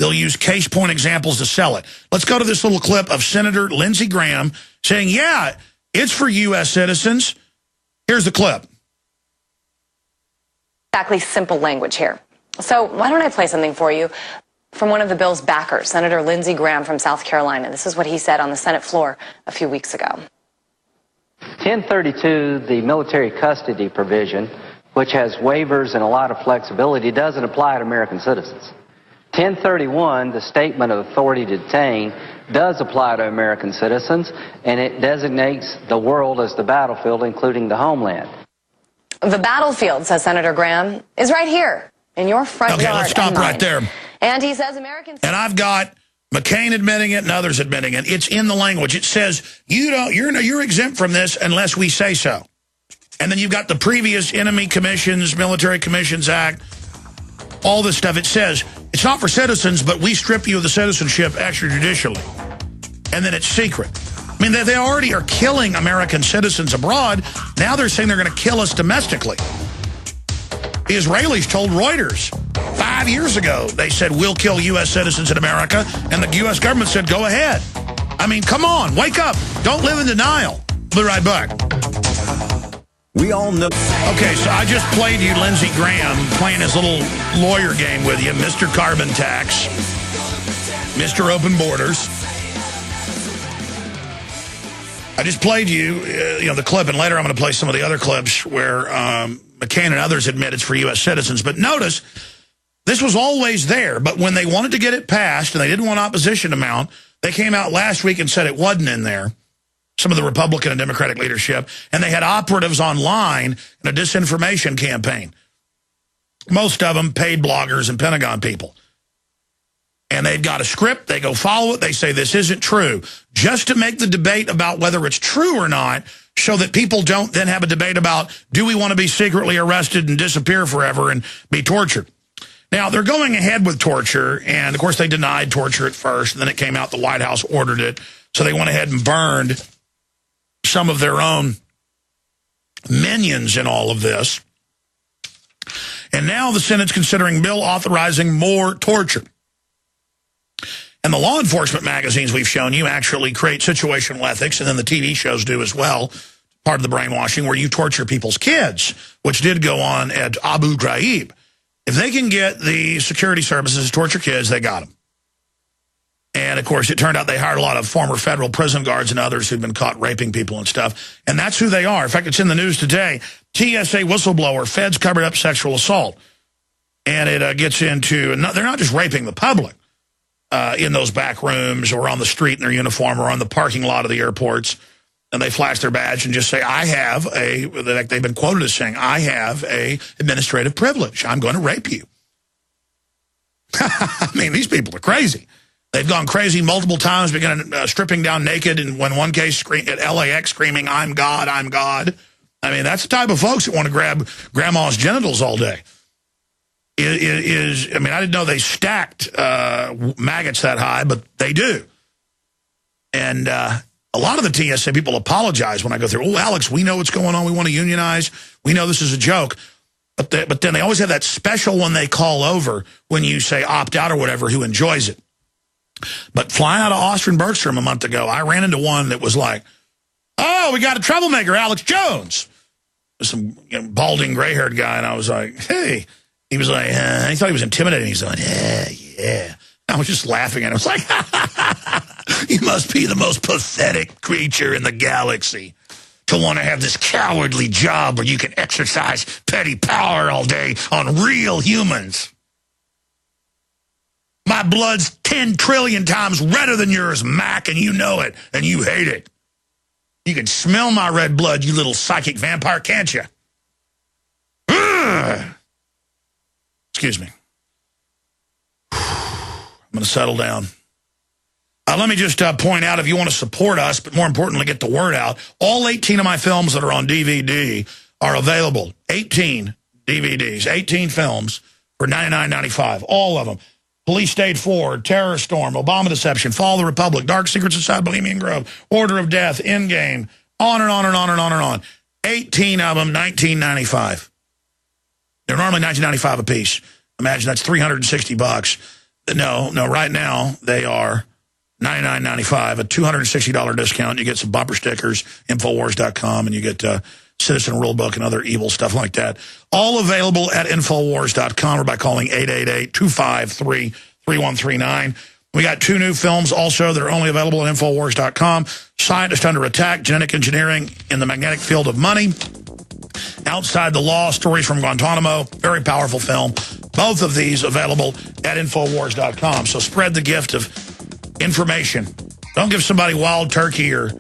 They'll use case point examples to sell it. Let's go to this little clip of Senator Lindsey Graham saying, yeah, it's for U.S. citizens. Here's the clip. Exactly simple language here. So why don't I play something for you from one of the bill's backers, Senator Lindsey Graham from South Carolina. This is what he said on the Senate floor a few weeks ago. 1032, the military custody provision, which has waivers and a lot of flexibility, doesn't apply to American citizens. 1031, the statement of authority to detain, does apply to American citizens, and it designates the world as the battlefield, including the homeland. The battlefield, says Senator Graham, is right here in your front yard. Okay, let's stop right there. And he says Americans... And I've got McCain admitting it and others admitting it. It's in the language. It says you're exempt from this unless we say so. And then you've got the previous enemy commissions, military commissions act, all this stuff. It says it's not for citizens, but we strip you of the citizenship extrajudicially. And then it's secret. I mean, they already are killing American citizens abroad. Now they're saying they're going to kill us domestically. The Israelis told Reuters 5 years ago, they said, we'll kill U.S. citizens in America. And the U.S. government said, go ahead. I mean, come on, wake up. Don't live in denial. Be right back. We all know. Okay, so I just played you Lindsey Graham playing his little lawyer game with you, Mr. Carbon Tax, Mr. Open Borders. I just played you, the clip, and later I'm going to play some of the other clips where McCain and others admit it's for U.S. citizens. But notice, this was always there, but when they wanted to get it passed and they didn't want opposition to mount, they came out last week and said it wasn't in there, some of the Republican and Democratic leadership, and they had operatives online in a disinformation campaign. Most of them paid bloggers and Pentagon people. And they've got a script, they go follow it, they say this isn't true, just to make the debate about whether it's true or not, so that people don't then have a debate about, do we want to be secretly arrested and disappear forever and be tortured? Now, they're going ahead with torture, and of course they denied torture at first, and then it came out the White House ordered it, so they went ahead and burned some of their own minions in all of this. And now the Senate's considering a bill authorizing more torture. And the law enforcement magazines we've shown you actually create situational ethics, and then the TV shows do as well, part of the brainwashing, where you torture people's kids, which did go on at Abu Ghraib. If they can get the security services to torture kids, they got them. And, of course, it turned out they hired a lot of former federal prison guards and others who'd been caught raping people and stuff. And that's who they are. In fact, it's in the news today. TSA whistleblower, feds covered up sexual assault. And it gets into, they're not just raping the public in those back rooms or on the street in their uniform or on the parking lot of the airports. And they flash their badge and just say, I have they've been quoted as saying, I have a administrative privilege. I'm going to rape you. I mean, these people are crazy. They've gone crazy multiple times, beginning stripping down naked, and when one case at LAX screaming, I'm God, I'm God. I mean, that's the type of folks that want to grab grandma's genitals all day. I mean, I didn't know they stacked maggots that high, but they do. And a lot of the TSA people apologize when I go through, oh, Alex, we know what's going on. We want to unionize. We know this is a joke. But then they always have that special one they call over when you say opt out or whatever who enjoys it. But flying out of Austin Bergstrom a month ago, I ran into one that was like, oh, we got a troublemaker, Alex Jones. Some balding, gray-haired guy, and I was like, hey. He was like, he thought he was intimidating. He's like, yeah. I was just laughing, and I was like, you must be the most pathetic creature in the galaxy to want to have this cowardly job where you can exercise petty power all day on real humans. My blood's 10 trillion times redder than yours, Mac, and you know it, and you hate it. You can smell my red blood, you little psychic vampire, can't you? Excuse me. I'm going to settle down. Let me just point out, if you want to support us, but more importantly, get the word out, all 18 of my films that are on DVD are available. 18 DVDs, 18 films for $99.95, all of them. Police State 4, Terror Storm, Obama Deception, Fall of the Republic, Dark Secrets Inside Bohemian Grove, Order of Death, Endgame, on and on and on and on and on. 18 of them, $19.95. They're normally $19.95 a piece. Imagine that's $360. No, right now they are $99.95, a $260 discount. You get some bumper stickers, Infowars.com, and you get Citizen Rulebook and other evil stuff like that. All available at Infowars.com or by calling 888-253-3139. We got 2 new films also that are only available at Infowars.com. Scientist Under Attack, Genetic Engineering in the Magnetic Field of Money. Outside the Law, Stories from Guantanamo. Very powerful film. Both of these available at Infowars.com. So spread the gift of information. Don't give somebody wild turkey or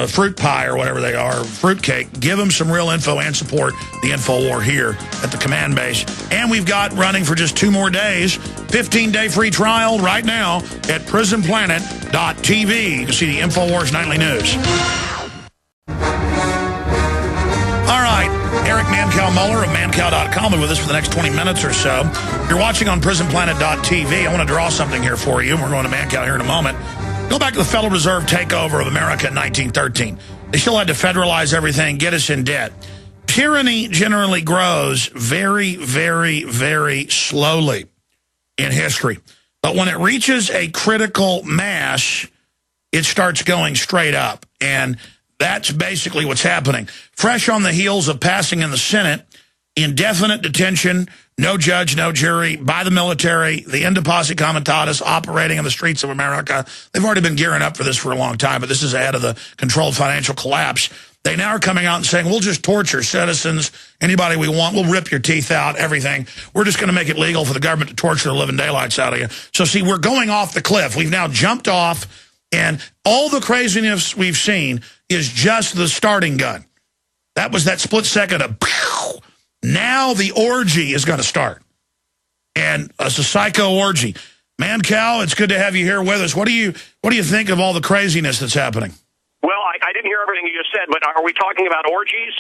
fruit pie or whatever they are, fruitcake. Give them some real info and support the InfoWar here at the command base. And we've got running for just 2 more days, 15-day free trial right now at Prisonplanet.tv. You can see the InfoWars Nightly News. All right, Eric Mancow Muller of Mancow.com will be with us for the next 20 minutes or so. You're watching on Prisonplanet.tv. I want to draw something here for you. We're going to Mancow here in a moment. Go back to the Federal Reserve takeover of America in 1913. They still had to federalize everything, get us in debt. Tyranny generally grows very, very, very slowly in history. But when it reaches a critical mass, it starts going straight up. And that's basically what's happening. Fresh on the heels of passing in the Senate, indefinite detention, no judge, no jury, by the military, the Inde Posse Comitatus operating on the streets of America. They've already been gearing up for this for a long time, but this is ahead of the controlled financial collapse. They now are coming out and saying, we'll just torture citizens, anybody we want, we'll rip your teeth out, everything. We're just going to make it legal for the government to torture the living daylights out of you. So see, we're going off the cliff. We've now jumped off, and all the craziness we've seen is just the starting gun. That was that split second of pow. Now the orgy is going to start. And it's a psycho orgy. Mancow, it's good to have you here with us. What do you think of all the craziness that's happening? Well, I didn't hear everything you just said, but are we talking about orgies?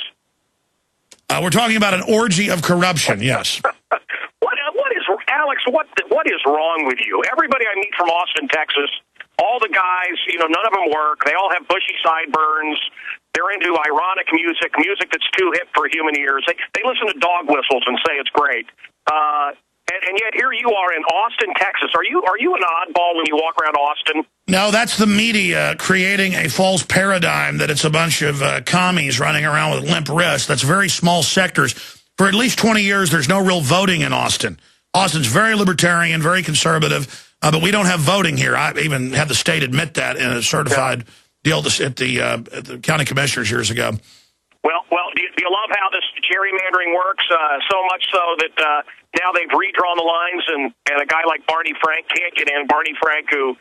We're talking about an orgy of corruption, yes. What is, Alex, what is wrong with you? Everybody I meet from Austin, Texas, all the guys, none of them work. They all have bushy sideburns. They're into ironic music that's too hip for human ears. They listen to dog whistles and say it's great. And yet here you are in Austin, Texas. Are you an oddball when you walk around Austin? No, that's the media creating a false paradigm that it's a bunch of commies running around with limp wrists. That's very small sectors. For at least 20 years, there's no real voting in Austin. Austin's very libertarian, very conservative, but we don't have voting here. I even had the state admit that in a certified deal at the county commissioners years ago. Well, do you love how this gerrymandering works? So much so that now they've redrawn the lines, and a guy like Barney Frank can't get in. Barney Frank, who's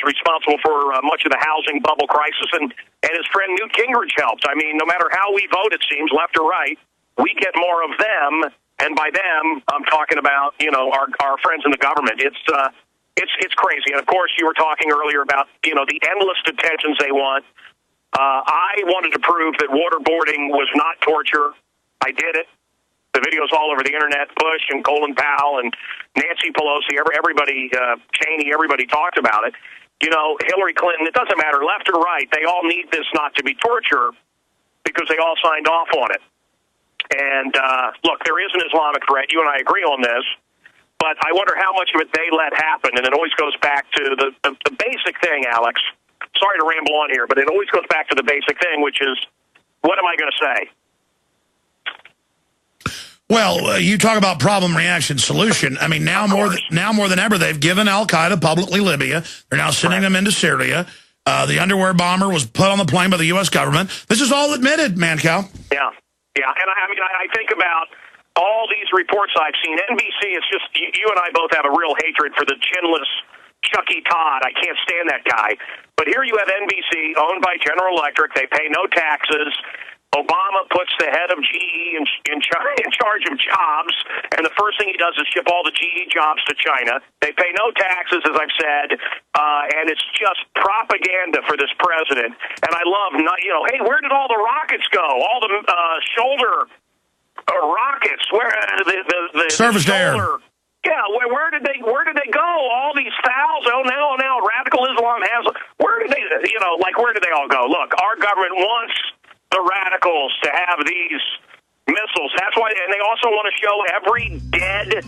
responsible for much of the housing bubble crisis, and his friend Newt Gingrich helped. I mean, no matter how we vote, it seems, left or right, we get more of them, and by them, I'm talking about our friends in the government. It's crazy. And of course, you were talking earlier about the endless detentions they want. I wanted to prove that waterboarding was not torture. I did it. The video's all over the internet. Bush and Colin Powell and Nancy Pelosi, everybody, Cheney, everybody talked about it. Hillary Clinton, it doesn't matter, left or right, they all need this not to be torture because they all signed off on it. And look, there is an Islamic threat. You and I agree on this. But I wonder how much of it they let happen. And it always goes back to the basic thing, Alex. Sorry to ramble on here, but it always goes back to the basic thing, which is, what am I going to say? Well, you talk about problem, reaction, solution. I mean, now more than ever, they've given al-Qaeda publicly Libya. They're now sending them into Syria. The underwear bomber was put on the plane by the U.S. government. This is all admitted, Mancow. Yeah. And I think about all these reports I've seen. NBC, it's just, you and I both have a real hatred for the chinless Chucky Todd. I can't stand that guy. But here you have NBC, owned by General Electric. They pay no taxes. Obama puts the head of GE in charge of jobs, and the first thing he does is ship all the GE jobs to China. They pay no taxes, as I've said, and it's just propaganda for this president. And I love, hey, where did all the rockets go? All the shoulder rockets, where the service to air. Yeah, where did they go? All these fouls. Oh, now radical Islam has. Where did they? Where did they all go? Look, our government wants the radicals to have these missiles. That's why, and they also want to show every dead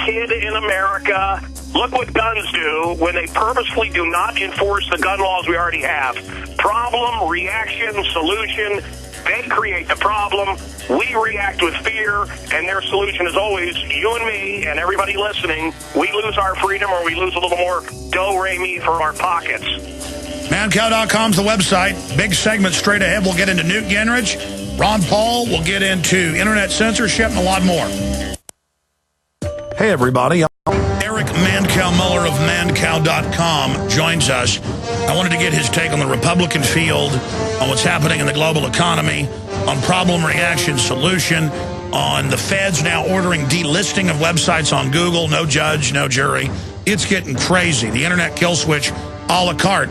kid in America. Look what guns do when they purposefully do not enforce the gun laws we already have. Problem, reaction, solution. They create the problem. We react with fear, and their solution is always you and me and everybody listening. We lose our freedom, or we lose a little more do-re-mi for our pockets. Mancow.com's the website. Big segment straight ahead. We'll get into Newt Gingrich, Ron Paul. We'll get into internet censorship and a lot more. Hey, everybody. Eric Mancow-Muller of Mancow.com joins us. I wanted to get his take on the Republican field, on what's happening in the global economy, on problem, reaction, solution, on the feds now ordering delisting of websites on Google. No judge, no jury. It's getting crazy. The internet kill switch a la carte.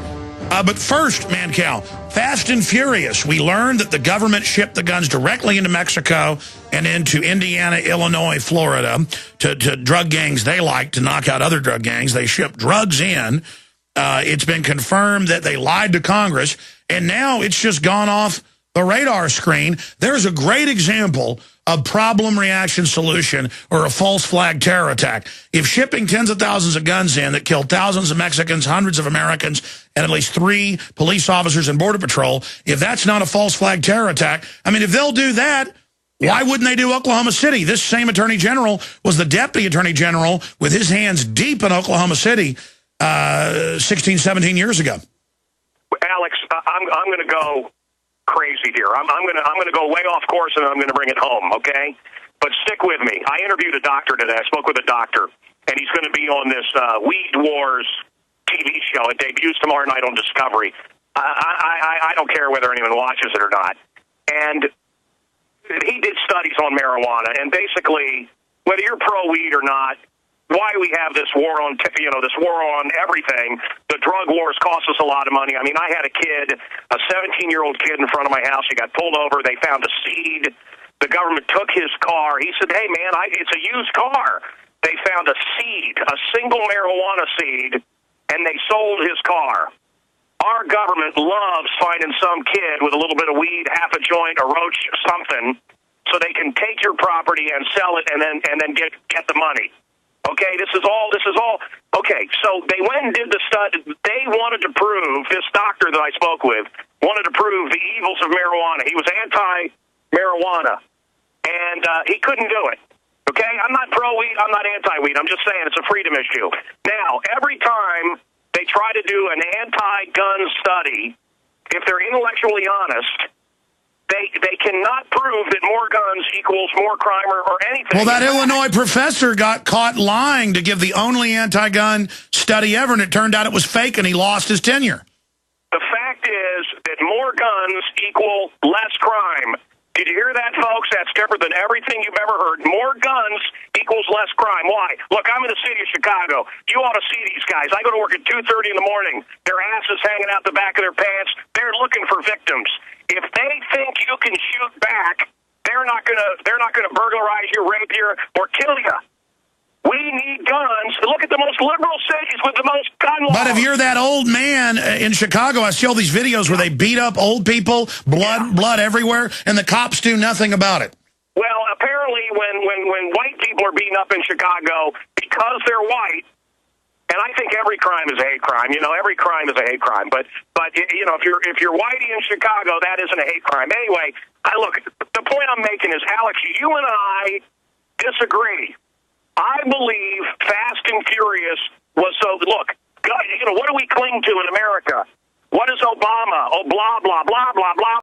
But first, Mancow, Fast and Furious, we learned that the government shipped the guns directly into Mexico and into Indiana, Illinois, Florida to drug gangs they like to knock out other drug gangs. They shipped drugs in. It's been confirmed that they lied to Congress, and now it's just gone off the radar screen. There's a great example of problem, reaction, solution, or a false flag terror attack. If shipping tens of thousands of guns in that killed thousands of Mexicans, hundreds of Americans, and at least 3 police officers and Border Patrol, if that's not a false flag terror attack, I mean, if they'll do that, why wouldn't they do Oklahoma City? This same Attorney General was the Deputy Attorney General with his hands deep in Oklahoma City 16, 17 years ago. Alex, I'm going to go crazy here. I'm going to go way off course, and I'm going to bring it home, okay? But stick with me. I interviewed a doctor today. I spoke with a doctor, and he's going to be on this Weed Wars TV show. It debuts tomorrow night on Discovery. I don't care whether anyone watches it or not. And he did studies on marijuana, and basically, whether you're pro-weed or not, why we have this war on, this war on everything. The drug wars cost us a lot of money. I mean, I had a kid, a 17-year-old kid in front of my house. He got pulled over. They found a seed. The government took his car. He said, hey, man, it's a used car. They found a seed, a single marijuana seed, and they sold his car. Our government loves finding some kid with a little bit of weed, half a joint, a roach, something, so they can take your property and sell it and then get the money. Okay, this is all. Okay, so they went and did the study. They wanted to prove, this doctor that I spoke with wanted to prove the evils of marijuana. He was anti-marijuana, and he couldn't do it. Okay, I'm not pro-weed, I'm not anti-weed. I'm just saying it's a freedom issue. Now, every time they try to do an anti-gun study, if they're intellectually honest, they cannot prove that more guns equals more crime or anything. Well, that Illinois professor got caught lying to give the only anti-gun study ever, and it turned out it was fake, and he lost his tenure. The fact is that more guns equal less crime. Did you hear that, folks? That's different than everything you've ever heard. More guns equals less crime. Why? Look, I'm in the city of Chicago. You ought to see these guys. I go to work at 2:30 in the morning. Their asses hanging out the back of their pants. They're looking for victims. If they think you can shoot back, they're not gonna burglarize you, rape you, or kill you. We need guns. Look at the most liberal cities with the most gun laws. But if you're that old man in Chicago, I see all these videos where they beat up old people, blood everywhere, and the cops do nothing about it. Well, apparently when white people are beaten up in Chicago because they're white, and I think every crime is a hate crime. Every crime is a hate crime. But if you're whitey in Chicago, that isn't a hate crime. Anyway, look, the point I'm making is, Alex, you and I disagree. I believe Fast and Furious was so. Look, what do we cling to in America? What is Obama? Oh, blah blah blah blah blah.